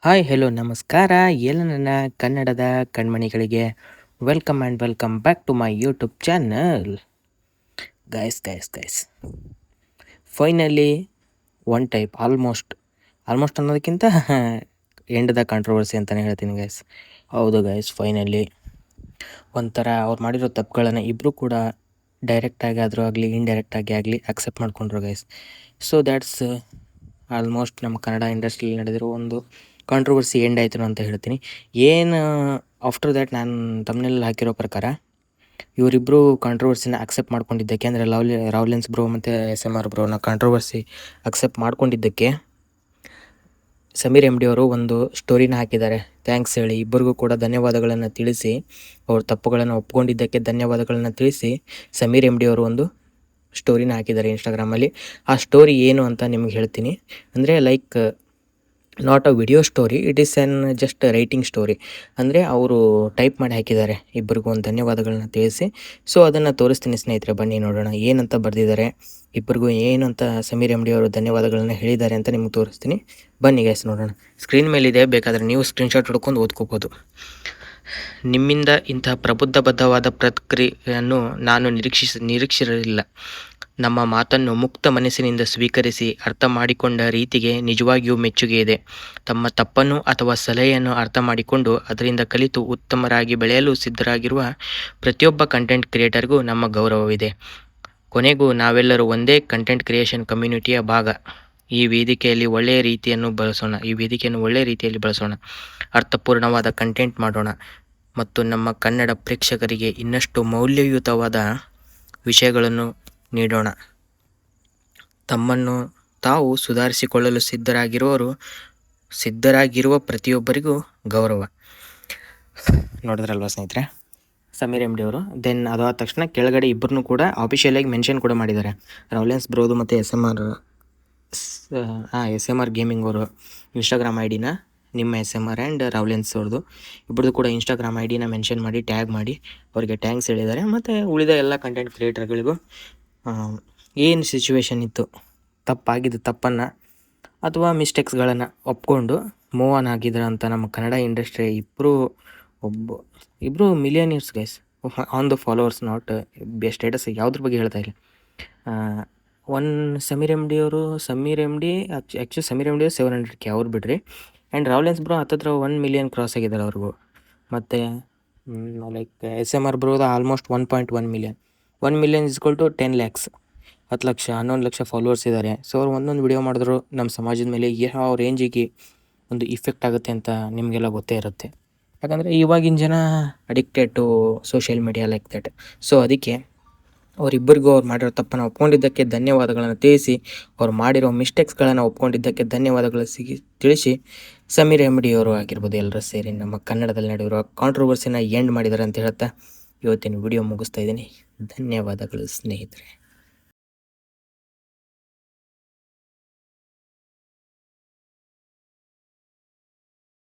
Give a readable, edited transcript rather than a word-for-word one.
Hi hello ನಮಸ್ಕಾರ ಎಲ್ಲ ನನ್ನ ಕನ್ನಡದ ಕಣ್ಮಣಿಗಳಿಗೆ welcome and welcome back to my YouTube channel. Guys finally one type almost ಅನ್ನೋದಕ್ಕಿಂತ ಎಂಡ್ ದ ಕಾಂಟ್ರವರ್ಸಿ ಅಂತಲೇ ಹೇಳ್ತೀನಿ ಗೈಸ್. ಹೌದು ಗೈಸ್, ಫೈನಲಿ ಒಂಥರ ಅವ್ರು ಮಾಡಿರೋ ತಪ್ಪುಗಳನ್ನು ಇಬ್ಬರು ಕೂಡ ಡೈರೆಕ್ಟಾಗಿ ಆದರೂ ಆಗಲಿ ಇಂಡೈರೆಕ್ಟಾಗಿ ಆಗಲಿ ಅಕ್ಸೆಪ್ಟ್ ಮಾಡ್ಕೊಂಡ್ರು ಗೈಸ್. ಸೊ ದ್ಯಾಟ್ಸ್ ಆಲ್ಮೋಸ್ಟ್ ನಮ್ಮ ಕನ್ನಡ ಇಂಡಸ್ಟ್ರಿಯಲ್ಲಿ ನಡೆದಿರೋ ಒಂದು ಕಾಂಟ್ರವರ್ಸಿ ಎಂಡ್ ಆಯಿತು ಅಂತ ಹೇಳ್ತೀನಿ. ಏನು ಆಫ್ಟರ್ ದ್ಯಾಟ್ ನಾನು ತಮ್ಮನೇಲಿ ಹಾಕಿರೋ ಪ್ರಕಾರ ಇವರಿಬ್ಬರು ಕಾಂಟ್ರವರ್ಸಿನ ಅಕ್ಸೆಪ್ಟ್ ಮಾಡ್ಕೊಂಡಿದ್ದಕ್ಕೆ, ಅಂದರೆ ರಾವ್ಲೆನ್ಸ್ ಬ್ರೋ ಮತ್ತು SMR ಬ್ರೋನ ಕಾಂಟ್ರವರ್ಸಿ ಅಕ್ಸೆಪ್ಟ್ ಮಾಡ್ಕೊಂಡಿದ್ದಕ್ಕೆ ಸಮೀರ್ MD ಅವರು ಒಂದು ಸ್ಟೋರಿನ ಹಾಕಿದ್ದಾರೆ. ಥ್ಯಾಂಕ್ಸ್ ಹೇಳಿ ಇಬ್ಬರಿಗೂ ಕೂಡ ಧನ್ಯವಾದಗಳನ್ನು ತಿಳಿಸಿ, ಅವ್ರ ತಪ್ಪುಗಳನ್ನು ಒಪ್ಕೊಂಡಿದ್ದಕ್ಕೆ ಧನ್ಯವಾದಗಳನ್ನು ತಿಳಿಸಿ ಸಮೀರ್ MD ಅವರು ಒಂದು ಸ್ಟೋರಿನ ಹಾಕಿದ್ದಾರೆ ಇನ್ಸ್ಟಾಗ್ರಾಮಲ್ಲಿ. ಆ ಸ್ಟೋರಿ ಏನು ಅಂತ ನಿಮ್ಗೆ ಹೇಳ್ತೀನಿ. ಅಂದರೆ like not a video story, it is an just writing story. ಅಂದರೆ ಅವರು ಟೈಪ್ ಮಾಡಿ ಹಾಕಿದ್ದಾರೆ ಇಬ್ಬರಿಗೂ ಒಂದು ಧನ್ಯವಾದಗಳನ್ನ ತಿಳಿಸಿ. ಸೊ ಅದನ್ನು ತೋರಿಸ್ತೀನಿ ಸ್ನೇಹಿತರೆ, ಬನ್ನಿ ನೋಡೋಣ ಏನಂತ ಬರೆದಿದ್ದಾರೆ, ಇಬ್ಬರಿಗೂ ಏನು ಅಂತ ಸಮೀರ್ MD ಅವರು ಧನ್ಯವಾದಗಳನ್ನ ಹೇಳಿದ್ದಾರೆ ಅಂತ ನಿಮ್ಗೆ ತೋರಿಸ್ತೀನಿ. ಬನ್ನಿ ಗೈಸ್ ನೋಡೋಣ. ಸ್ಕ್ರೀನ್ ಮೇಲಿದೆ, ಬೇಕಾದರೆ ನೀವು ಸ್ಕ್ರೀನ್ಶಾಟ್ ಹಿಡ್ಕೊಂಡು ಓದ್ಕೋಬೋದು. ನಿಮ್ಮಿಂದ ಇಂತಹ ಪ್ರಬುದ್ಧಬದ್ಧವಾದ ಪ್ರತಿಕ್ರಿಯೆಯನ್ನು ನಾನು ನಿರೀಕ್ಷಿಸಿರಲಿಲ್ಲ. ನಮ್ಮ ಮಾತನ್ನು ಮುಕ್ತ ಮನಸ್ಸಿನಿಂದ ಸ್ವೀಕರಿಸಿ ಅರ್ಥ ಮಾಡಿಕೊಂಡ ರೀತಿಗೆ ನಿಜವಾಗಿಯೂ ಮೆಚ್ಚುಗೆ ಇದೆ. ತಮ್ಮ ತಪ್ಪನ್ನು ಅಥವಾ ಸಲಹೆಯನ್ನು ಅರ್ಥ ಮಾಡಿಕೊಂಡು ಅದರಿಂದ ಕಲಿತು ಉತ್ತಮರಾಗಿ ಬೆಳೆಯಲು ಸಿದ್ಧರಾಗಿರುವ ಪ್ರತಿಯೊಬ್ಬ ಕಂಟೆಂಟ್ ಕ್ರಿಯೇಟರ್ಗೂ ನಮ್ಮ ಗೌರವವಿದೆ. ಕೊನೆಗೂ ನಾವೆಲ್ಲರೂ ಒಂದೇ ಕಂಟೆಂಟ್ ಕ್ರಿಯೇಷನ್ ಕಮ್ಯುನಿಟಿಯ ಭಾಗ. ಈ ವೇದಿಕೆಯನ್ನು ಒಳ್ಳೆಯ ರೀತಿಯಲ್ಲಿ ಬಳಸೋಣ, ಅರ್ಥಪೂರ್ಣವಾದ ಕಂಟೆಂಟ್ ಮಾಡೋಣ ಮತ್ತು ನಮ್ಮ ಕನ್ನಡ ಪ್ರೇಕ್ಷಕರಿಗೆ ಇನ್ನಷ್ಟು ಮೌಲ್ಯಯುತವಾದ ವಿಷಯಗಳನ್ನು ನೀಡೋಣ. ತಮ್ಮನ್ನು ತಾವು ಸುಧಾರಿಸಿಕೊಳ್ಳಲು ಸಿದ್ಧರಾಗಿರುವ ಪ್ರತಿಯೊಬ್ಬರಿಗೂ ಗೌರವ. ನೋಡಿದ್ರಲ್ವ ಸ್ನೇಹಿತರೆ, ಸಮೀರ್ MD ಅವರು. ದೆನ್ ಅದಾದ ತಕ್ಷಣ ಕೆಳಗಡೆ ಇಬ್ಬರನ್ನೂ ಕೂಡ ಆಫಿಷಿಯಲಾಗಿ ಮೆನ್ಷನ್ ಕೂಡ ಮಾಡಿದ್ದಾರೆ. ರಾವ್ಲೆನ್ಸ್ ಬ್ರೋದು ಮತ್ತು SMR ಗೇಮಿಂಗ್ ಅವರು ಇನ್ಸ್ಟಾಗ್ರಾಮ್ ಐಡಿನ, ನಿಮ್ಮ SMR ಆ್ಯಂಡ್ ರಾವ್ಲೆನ್ಸ್ ಅವ್ರದ್ದು ಇಬ್ಬರದು ಕೂಡ ಇನ್ಸ್ಟಾಗ್ರಾಮ್ ಐಡಿನ ಮೆನ್ಷನ್ ಮಾಡಿ ಟ್ಯಾಗ್ ಮಾಡಿ ಅವರಿಗೆ ಥ್ಯಾಂಕ್ಸ್ ಹೇಳಿದ್ದಾರೆ. ಮತ್ತು ಉಳಿದ ಎಲ್ಲ ಕಂಟೆಂಟ್ ಕ್ರಿಯೇಟರ್ಗಳಿಗೂ ಏನು ಸಿಚುವೇಶನ್ ಇತ್ತು, ತಪ್ಪನ್ನು ಅಥವಾ ಮಿಸ್ಟೇಕ್ಸ್ಗಳನ್ನು ಒಪ್ಕೊಂಡು ಮೂವ್ ಆನ್ ಆಗಿದ್ದಾರೆ ಅಂತ ನಮ್ಮ ಕನ್ನಡ ಇಂಡಸ್ಟ್ರಿ ಇಬ್ಬರು millionaires guys on the followers, not status. ಯಾವುದ್ರ ಬಗ್ಗೆ ಹೇಳ್ತಾ ಇಲ್ಲ. Sameer MD actually Sameer MD 700K ಅವ್ರು ಬಿಡ್ರಿ. ಆ್ಯಂಡ್ ರಾವ್ಲೆನ್ಸ್ ಬ್ರೋ ಹತ್ತತ್ರ 1 ಮಿಲಿಯನ್ ಕ್ರಾಸ್ ಆಗಿದ್ದಾರೆ ಅವ್ರಿಗೂ. ಮತ್ತು ಲೈಕ್ SMR ಬ್ರೋದ almost 1.1 million. 1 million = 10 lakhs, 10 lakh 11 lakh followers ಇದ್ದಾರೆ. ಸೊ ಅವ್ರು ಒಂದೊಂದು ವಿಡಿಯೋ ಮಾಡಿದ್ರು ನಮ್ಮ ಸಮಾಜದ ಮೇಲೆ ಯಾವ ರೇಂಜಿಗೆ ಒಂದು ಇಫೆಕ್ಟ್ ಆಗುತ್ತೆ ಅಂತ ನಿಮಗೆಲ್ಲ ಗೊತ್ತೇ ಇರುತ್ತೆ. ಯಾಕಂದರೆ ಇವಾಗಿನ ಜನ addicted to social media like that. So ಅದಕ್ಕೆ ಅವರಿಬ್ಬರಿಗೂ ಅವ್ರು ಮಾಡಿರೋ ತಪ್ಪನ್ನು ಒಪ್ಕೊಂಡಿದ್ದಕ್ಕೆ ಧನ್ಯವಾದಗಳನ್ನು ತಿಳಿಸಿ, ಅವ್ರು ಮಾಡಿರೋ ಮಿಸ್ಟೇಕ್ಸ್ಗಳನ್ನು ಒಪ್ಕೊಂಡಿದ್ದಕ್ಕೆ ಧನ್ಯವಾದಗಳು ತಿಳಿಸಿ ಸಮೀರ್ MD ಅವರು ಆಗಿರ್ಬೋದು ಎಲ್ಲರೂ ಸೇರಿ ನಮ್ಮ ಕನ್ನಡದಲ್ಲಿ ನಡೆದಿರೋ ಕಾಂಟ್ರವರ್ಸಿನ ಎಂಡ್ ಮಾಡಿದ್ದಾರೆ ಅಂತ ಹೇಳ್ತಾ ಇವತ್ತಿನ ವಿಡಿಯೋ ಮುಗಿಸ್ತಾ ಇದ್ದೀನಿ. ಧನ್ಯವಾದಗಳು ಸ್ನೇಹಿತರೆ.